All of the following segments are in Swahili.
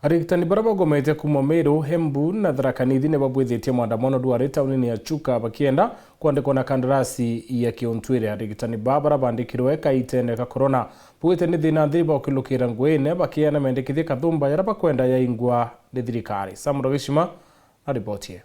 Arigitani bara bagomete kuma Meru, Embu na Tharaka Nithi ne babwithetie maandamano dware tauni ya Chuka bakienda kwandikwa na kandarasi ya Kiontwire. Arigitani bara bandikirwe kaitene ka corona bwite ni thina nthi bakilukira ngwene bakiana mendekithie kathumba yara bakwenda ya ingwa ni thirikari. Samro Gishima na ripoti.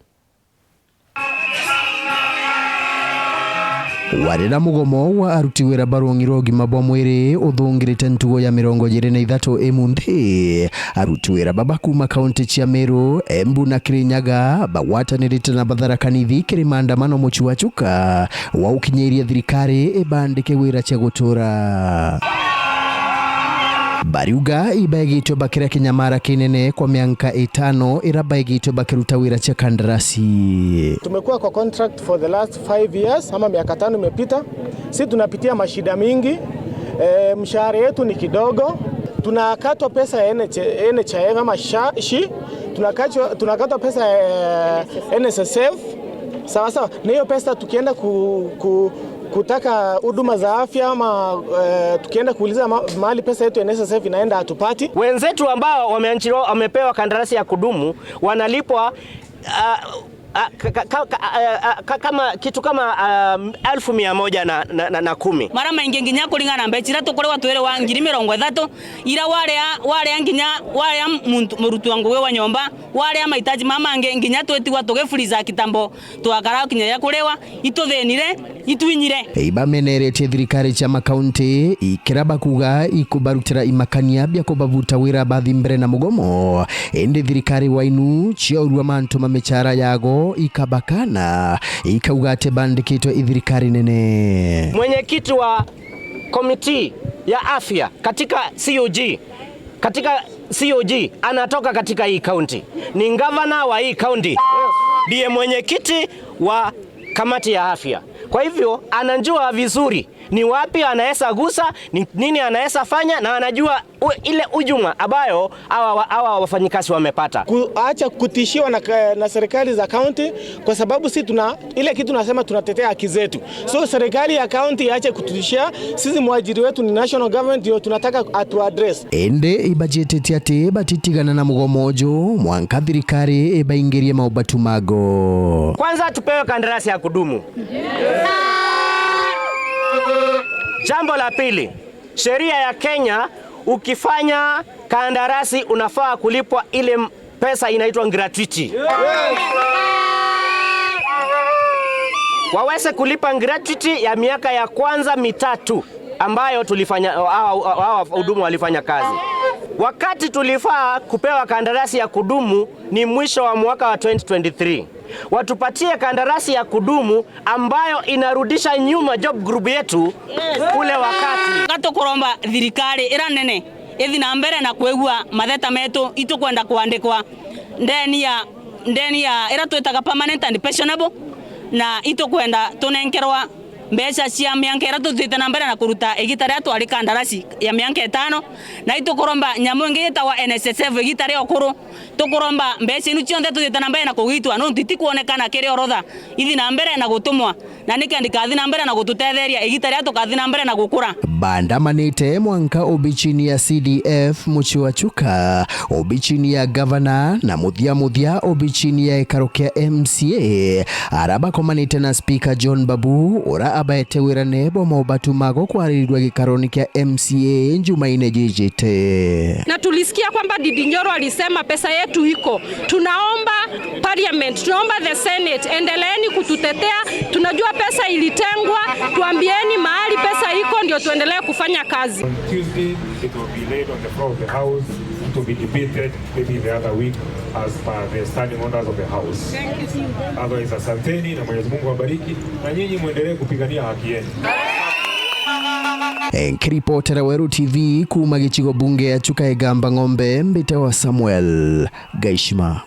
Warira mugomo wa aruti wira barongiro ogima bwa mwiri uthungirite ntugo ya 23 emunthi. Aruti wira babakuma kaunti cia Meru, Embu na Kirinyaga bagwatanirite na Tharaka Nithi kiri maandamano muchi wa Chuka wa ukinyiria thirikari ibandike wira cia gutura. Bariuga ibaigitwe bakira kinyamara kinene kwa miaka 5 irabaigitwe bakiruta wira cia kandarasi. Tumekuwa kwa contract for the last 5 years ama miaka 5 imepita. Sisi tunapitia mashida mingi. Mshahara yetu ni kidogo. Tunakatwa pesa ya NHIF ama SHI. Tunakatwa pesa ya NSSF. Sawa sawa. Na hiyo pesa tukienda kutaka huduma za afya ama tukienda kuuliza mahali pesa yetu NSSF inaenda hatupati. Wenzetu ambao wamepewa kandarasi ya kudumu wanalipwa kama kitu kama 1110 mara maingi nginya kuringana mbechira tukorewa twere wa 30 ira wale nginya wale murutu wangu we wa nyomba wale mahitaji mama nginya twetigwa tugefuriza kitambo twakara kinya ya kurewa ituthenire itwinyire. Iba meneretie thirikari cia makaunti ikiraba kuga ikubarutira imakania bya kubavuta wira bathi mbere na mugomo indi thirikari wainu cia urua mantu mamechara yago ikabakana ikauga ate bandikitwe ithirikari nene. Mwenyekiti wa komiti ya afya katika COG anatoka katika hii kaunti, ni gavana wa hii kaunti, ndiye mwenyekiti wa kamati ya afya. Kwa hivyo anajua vizuri ni wapi anaweza gusa, nini anaweza fanya, na anajua ile ujuma ambayo hawa wafanyikazi wamepata. Acha kutishiwa na serikali za county, kwa sababu sisi ile kitu tunasema tunatetea haki zetu. So serikali ya county aache kutishia sisi, mwajiri wetu ni national government, ndio tunataka atu address. Ende ibajeti ati batitigana na mugomojo mwanka thirikari ibaingirie maubatu mago. Kwanza tupewe kandarasi ya kudumu. Jambo la pili, sheria ya Kenya, ukifanya kandarasi unafaa kulipwa ile pesa inaitwa gratuity. Waweze kulipa gratuity ya miaka ya kwanza 3 ambayo tulifanya hawa hudumu walifanya kazi. Wakati tulifaa kupewa kandarasi ya kudumu ni mwisho wa mwaka wa 2023. Watupatie kandarasi ya kudumu ambayo inarudisha nyuma job group yetu kule wakati. Gato kuromba thirikari ira nene ithi na mbere na kwegua matheta metu itukwenda kuandikwa ndeni ya ira twetaga permanent and pensionable, na itukwenda tunenkerwa mbeca cia mianka ira tuthite na mbere na kuruta igitari atwari kandarasi ya mianka 5, na itukuromba nyamu ingi yetagwa NSSF igitari okuru tukuromba mbeca inu cionthe tuthite na mbere na kugitwa no titikuonekana kiri orotha ithi na mbere na gutumwa, na nikendi kathi na mbere na gututetheria igitari atukathi na mbere na gukura. Bandamanite mwanka obichini ya CDF muchi wa Chuka, obichini ya governor na muthia obichini ya ekarokia MCA araba komanite na speaker John Babu ora abaete wira nebo maubatu mago kwaririrwa gikaroni kia MCA Jumaine jijite. Na tulisikia kwamba Ndindi Nyoro alisema pesa yetu iko. Tunaomba parliament, tunaomba the senate, endeleeni kututetea. Tunajua pesa ilitengwa, tuambieni mahali pesa iko ndio tuendelee kufanya kazi. On Tuesday it will be laid on the floor of the house to be debated maybe the other week as per the standing orders of the house. Otherwise, asanteni na Mwenyezi Mungu awabariki na nyinyi muendelee kupigania haki yenu. Nkiripotera Weru TV kuma gichigo bunge ya Chuka Egamba Ng'ombe mbite wa Samuel Gaishima.